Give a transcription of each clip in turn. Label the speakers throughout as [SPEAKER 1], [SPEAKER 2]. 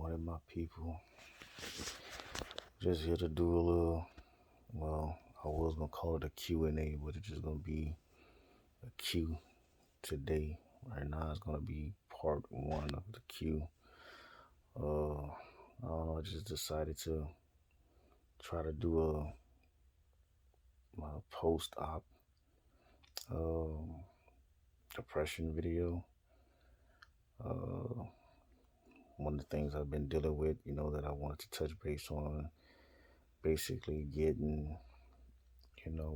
[SPEAKER 1] morning, my people. Just here to do a little, I was gonna call it a Q&A, but it's just gonna be a Q today. Right now, it's gonna be part one of the Q. I don't know, I just decided to try to do my post-op um, depression video. Uh, One of the things I've been dealing with, that I wanted to touch base on, basically getting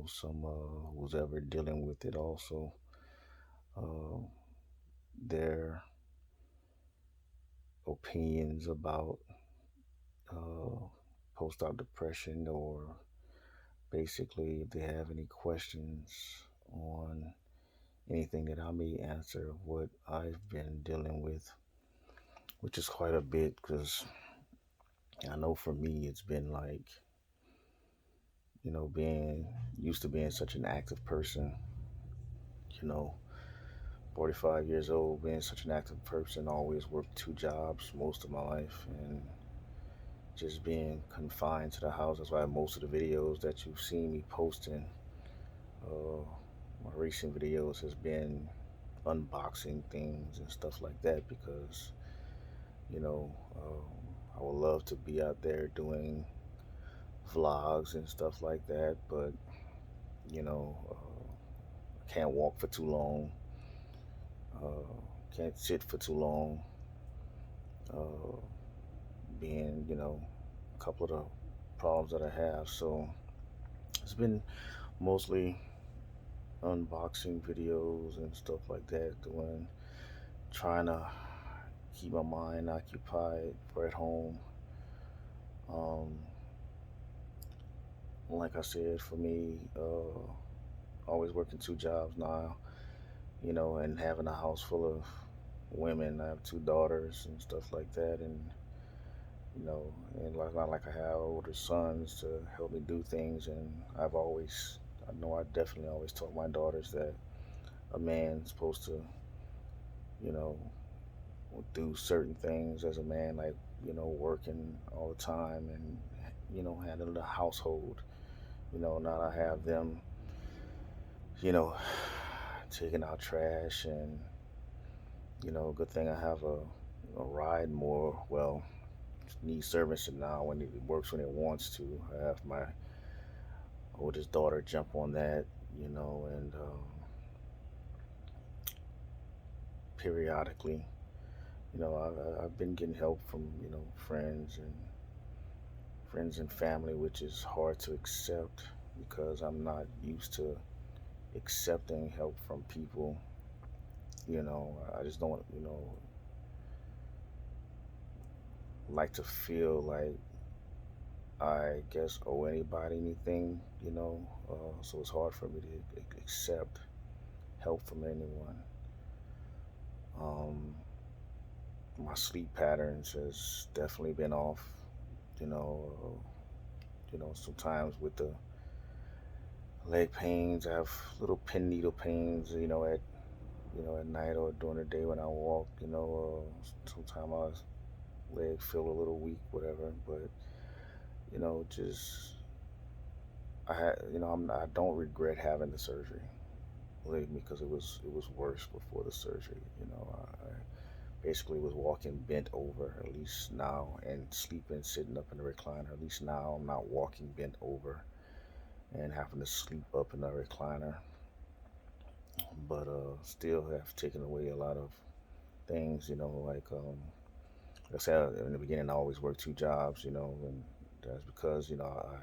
[SPEAKER 1] some who's ever dealing with it also, uh, their opinions about uh, post-op depression, or basically if they have any questions on anything that I may answer of what I've been dealing with, which is quite a bit because I know for me it's been like, being used to being such an active person, you know, 45 years old, being such an active person, always worked two jobs most of my life, and just being confined to the house. That's why most of the videos that you've seen me posting, uh, my recent videos, has been unboxing things and stuff like that because, you know, I would love to be out there doing vlogs and stuff like that, but, I can't walk for too long, can't sit for too long, uh, being, a couple of the problems that I have. So it's been mostly unboxing videos and stuff like that, trying to keep my mind occupied for at home. Um, like I said, for me, always working two jobs now, and having a house full of women. I have two daughters and stuff like that, and you know, and like not like I have older sons to help me do things. And I know I definitely always taught my daughters that a man's supposed to, you know, do certain things as a man, like, working all the time and, handling the household, not I have them, you know, taking out trash and, good thing I have a ride more. Well, needs servicing now when it works when it wants to. I have my oldest daughter jump on that, and periodically, I've been getting help from, friends and family, which is hard to accept because I'm not used to accepting help from people. I just don't, like to feel like I guess owe anybody anything, so it's hard for me to accept help from anyone. Um, my sleep patterns has definitely been off, you know, sometimes with the leg pains, I have little pin needle pains, at night or during the day when I walk, sometimes my leg feel a little weak, whatever, but, just, I don't regret having the surgery, believe me, because it was worse before the surgery. I basically was walking bent over, at least now, and sleeping sitting up in the recliner. At least now I'm not walking bent over and having to sleep up in the recliner, but still have taken away a lot of things, like I said in the beginning, I always worked two jobs, and that's because, I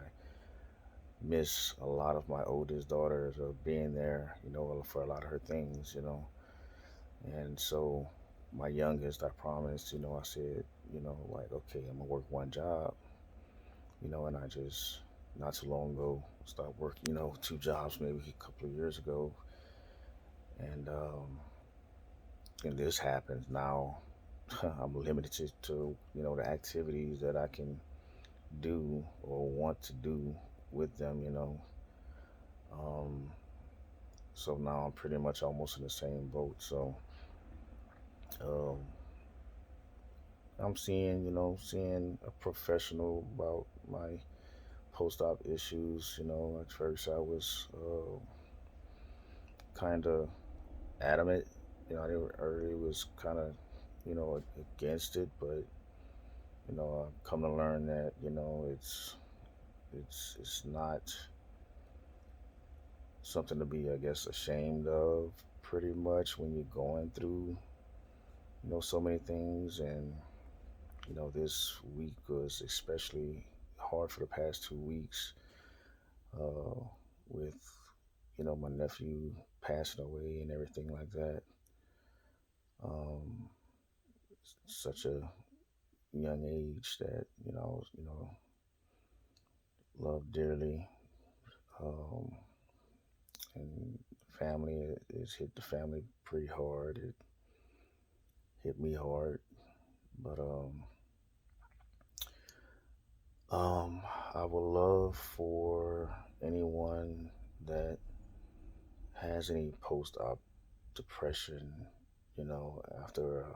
[SPEAKER 1] miss a lot of my oldest daughters of being there, for a lot of her things, and so my youngest, I promised, I said, like, okay, I'm gonna work one job, and I just not too long ago started working, two jobs maybe a couple of years ago, and this happens now. I'm limited to the activities that I can do or want to do with them, um, so now I'm pretty much almost in the same boat. So um, I I'm seeing a professional about my post-op issues. At first I was kind of adamant. I really was kind of, against it, but I've come to learn that it's not something to be, I guess, ashamed of. Pretty much when you're going through, so many things, and this week was especially hard for the past 2 weeks, uh, with my nephew passing away and everything like that. Um, Such a young age that love dearly, um, and family it's hit the family pretty hard. It hit me hard, but um, I would love for anyone that has any post-op depression, after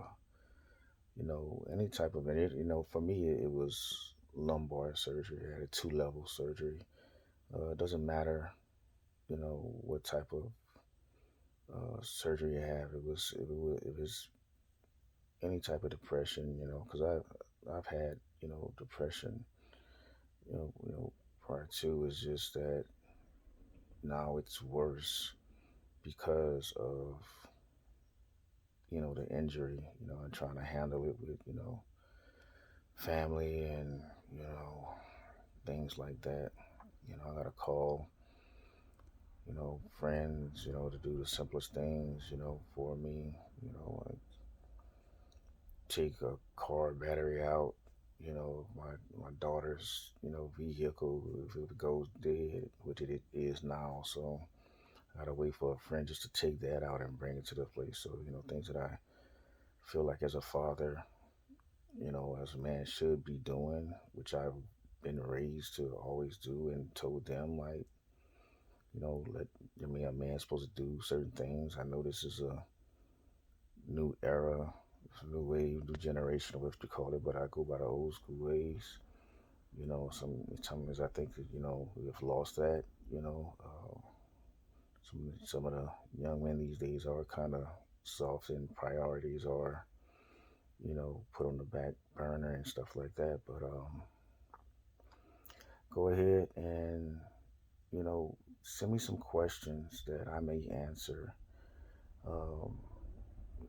[SPEAKER 1] any type of any, for me it was lumbar surgery. I had a two-level surgery. It doesn't matter, what type of surgery you have. It was any type of depression, because I've had depression, prior to. Is just that now it's worse because of the injury, and trying to handle it with family and you know things like that. I gotta call friends, to do the simplest things, for me. Like take a car battery out, my daughter's, vehicle, if it goes dead, which it is now. So I gotta wait for a friend just to take that out and bring it to the place. So, things that I feel like as a father, as a man should be doing, which I've been raised to always do and told them, like, let, a man's supposed to do certain things. I know this is a new era, it's a new wave, new generation, what you call it, but I go by the old school ways. Sometimes I think that, we've lost that, some of the young men these days are kind of soft, and priorities are, put on the back burner and stuff like that. But go ahead and, send me some questions that I may answer. Um,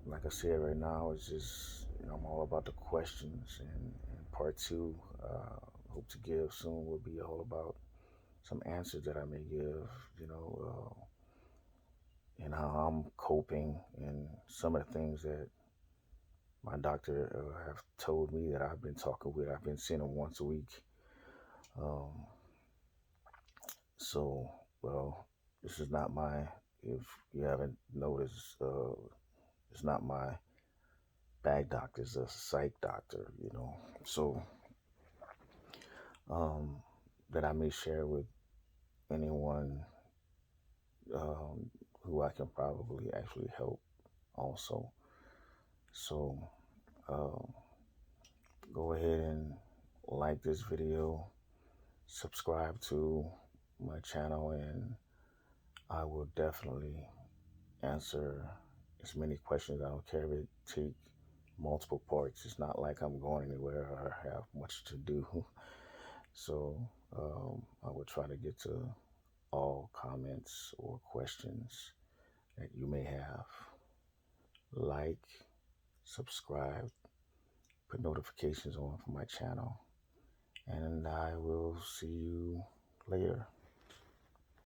[SPEAKER 1] like I said, right now, it's just, I'm all about the questions. And part two, hope to give soon, will be all about some answers that I may give, and how I'm coping, and some of the things that my doctor have told me that I've been talking with. I've been seeing him once a week. Um, so, well, this is not my, if you haven't noticed, it's not my back doctor, it's a psych doctor. So, um, that I may share with anyone, um, who I can probably actually help also. So, um, go ahead and like this video, subscribe to my channel, and I will definitely answer as many questions. I don't care if it take multiple parts. It's not like I'm going anywhere or have much to do. So I will try to get to all comments or questions that you may have. Like, subscribe, put notifications on for my channel, and I will see you later.